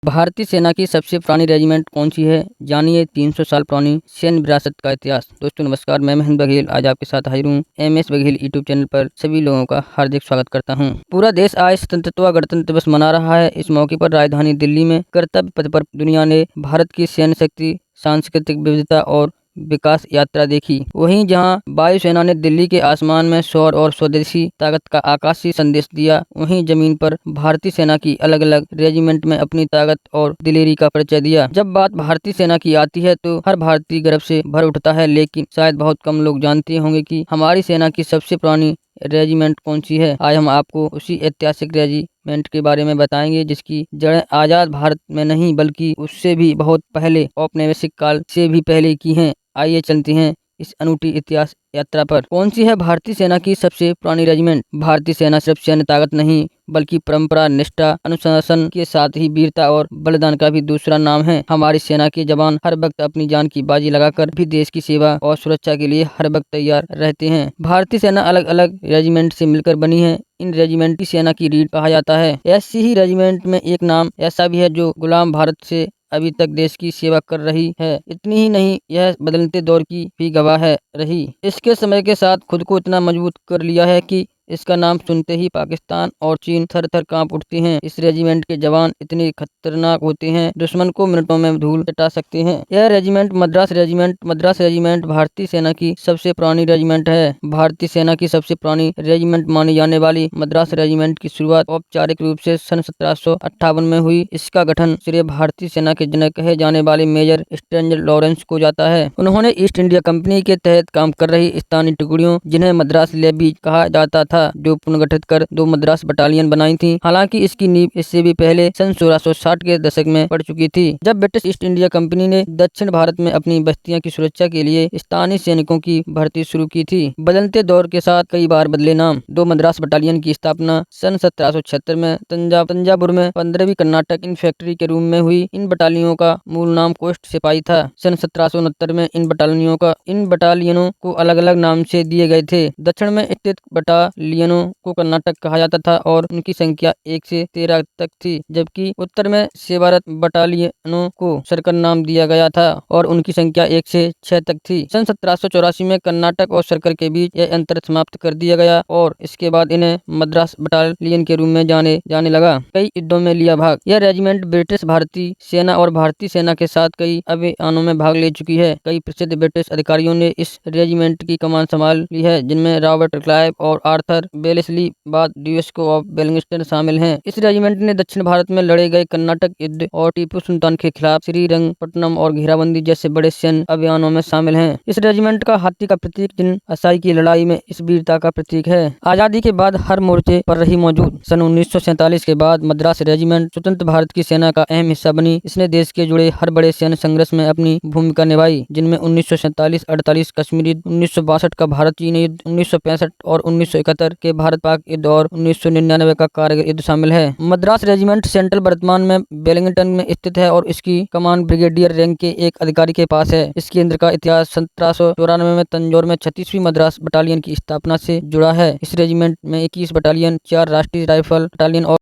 भारतीय सेना की सबसे पुरानी रेजिमेंट कौन सी है? जानिए 300 साल पुरानी सैन्य विरासत का इतिहास। दोस्तों नमस्कार, मैं महेंद्र बघेल आज आपके साथ हाजिर हूँ। MS बघेल यूट्यूब चैनल पर सभी लोगों का हार्दिक स्वागत करता हूँ। पूरा देश आज स्वतंत्रता गणतंत्र दिवस मना रहा है। इस मौके पर राजधानी दिल्ली में कर्तव्य पथ पर दुनिया ने भारत की सैन्य शक्ति, सांस्कृतिक विविधता और विकास यात्रा देखी। वहीं जहां वायुसेना ने दिल्ली के आसमान में शौर्य और स्वदेशी ताकत का आकाशीय संदेश दिया, वहीं जमीन पर भारतीय सेना की अलग अलग रेजिमेंट में अपनी ताकत और दिलेरी का परिचय दिया। जब बात भारतीय सेना की आती है तो हर भारतीय गर्व से भर उठता है, लेकिन शायद बहुत कम लोग जानते होंगे कि हमारी सेना की सबसे पुरानी रेजिमेंट कौन सी है। आज हम आपको उसी ऐतिहासिक रेजिमेंट के बारे में बताएंगे जिसकी जड़ें आजाद भारत में नहीं बल्कि उससे भी बहुत पहले, औपनिवेशिक काल से भी पहले की हैं। आइए चलते हैं इस अनूठी इतिहास यात्रा पर। कौन सी है भारतीय सेना की सबसे पुरानी रेजिमेंट? भारतीय सेना सिर्फ सैन्य ताकत नहीं बल्कि परंपरा, निष्ठा, अनुशासन के साथ ही वीरता और बलिदान का भी दूसरा नाम है। हमारी सेना के जवान हर वक्त अपनी जान की बाजी लगाकर भी देश की सेवा और सुरक्षा के लिए हर वक्त तैयार रहते हैं। भारतीय सेना अलग अलग रेजिमेंट से मिलकर बनी है। इन रेजिमेंट की सेना की रीढ़ कहा जाता है। ऐसी ही रेजिमेंट में एक नाम ऐसा भी है जो गुलाम भारत से अभी तक देश की सेवा कर रही है। इतनी ही नहीं, यह बदलते दौर की भी गवाह है रही। इसके समय के साथ खुद को इतना मजबूत कर लिया है कि इसका नाम सुनते ही पाकिस्तान और चीन थर थर कांप उठते हैं। इस रेजिमेंट के जवान इतने खतरनाक होते हैं, दुश्मन को मिनटों में धूल चटा सकते हैं। यह रेजिमेंट मद्रास रेजिमेंट भारतीय सेना की सबसे पुरानी रेजिमेंट है। भारतीय सेना की सबसे पुरानी रेजिमेंट मानी जाने वाली मद्रास रेजिमेंट की शुरुआत औपचारिक रूप से सन 1758 में हुई। इसका गठन श्रेय भारतीय सेना के जनक कहे जाने वाले मेजर स्ट्रेंजर लॉरेंस को जाता है। उन्होंने ईस्ट इंडिया कंपनी के तहत काम कर रही स्थानीय टुकड़ियों, जिन्हें मद्रास लेवी कहा जाता था, जो पुनर्गठित कर 2 मद्रास बटालियन बनाई थी। हालांकि इसकी नींव इससे भी पहले सन 1660 के दशक में पड़ चुकी थी, जब ब्रिटिश ईस्ट इंडिया कंपनी ने दक्षिण भारत में अपनी बस्तियों की सुरक्षा के लिए स्थानीय सैनिकों की भर्ती शुरू की थी। बदलते दौर के साथ कई बार बदले नाम। 2 मद्रास बटालियन की स्थापना सन 1776 में तंजावुर में 15वीं कर्नाटक इन्फेंट्री के रूप में हुई। इन बटालियनों का मूल नाम कोस्ट सिपाही था। सन 1769 में इन बटालियनों को अलग अलग नाम से दिए गए थे। दक्षिण में स्थित बटालियनों को कर्नाटक कहा जाता था और उनकी संख्या 1 से 13 तक थी, जबकि उत्तर में सेवारत बटालियनों को सरकर नाम दिया गया था और उनकी संख्या 1 से 6 तक थी। सन 1784 में कर्नाटक और सरकर के बीच यह अंतर समाप्त कर दिया गया और इसके बाद इन्हें मद्रास बटालियन के रूप में जाने लगा। कई युद्धों में लिया भाग। यह रेजिमेंट ब्रिटिश भारतीय सेना और भारतीय सेना के साथ कई अभियानों में भाग ले चुकी है। कई प्रसिद्ध ब्रिटिश अधिकारियों ने इस रेजिमेंट की कमान संभाल ली है, जिनमें रॉबर्ट क्लाइव और आर्थर वेलेस्ली बाद ड्यूक ऑफ वेलिंगटन शामिल हैं। इस रेजिमेंट ने दक्षिण भारत में लड़े गए कर्नाटक युद्ध और टीपू सुल्तान के खिलाफ श्रीरंगपट्टनम और घेराबंदी जैसे बड़े सैन्य अभियानों में शामिल हैं। इस रेजिमेंट का हाथी का प्रतीक जिन असाई की लड़ाई में इस वीरता का प्रतीक है। आजादी के बाद हर मोर्चे पर रही मौजूद। सन 1947 के बाद मद्रास रेजिमेंट स्वतंत्र भारत की सेना का अहम हिस्सा बनी। इसने देश के जुड़े हर बड़े सैन्य संघर्ष में अपनी भूमिका निभाई, जिनमें 1947-48 कश्मीर युद्ध, 1962 का भारत चीन युद्ध, 1965 और 1971 के भारत पाक युद्ध और 1999 का कारगिल युद्ध शामिल है। मद्रास रेजिमेंट सेंट्रल वर्तमान में वेलिंगटन में स्थित है और इसकी कमान ब्रिगेडियर रैंक के एक अधिकारी के पास है। इस केंद्र का इतिहास 1794 में तंजौर में 36वीं मद्रास बटालियन की स्थापना से जुड़ा है। इस रेजिमेंट में 21 बटालियन, 4 राष्ट्रीय राइफल बटालियन और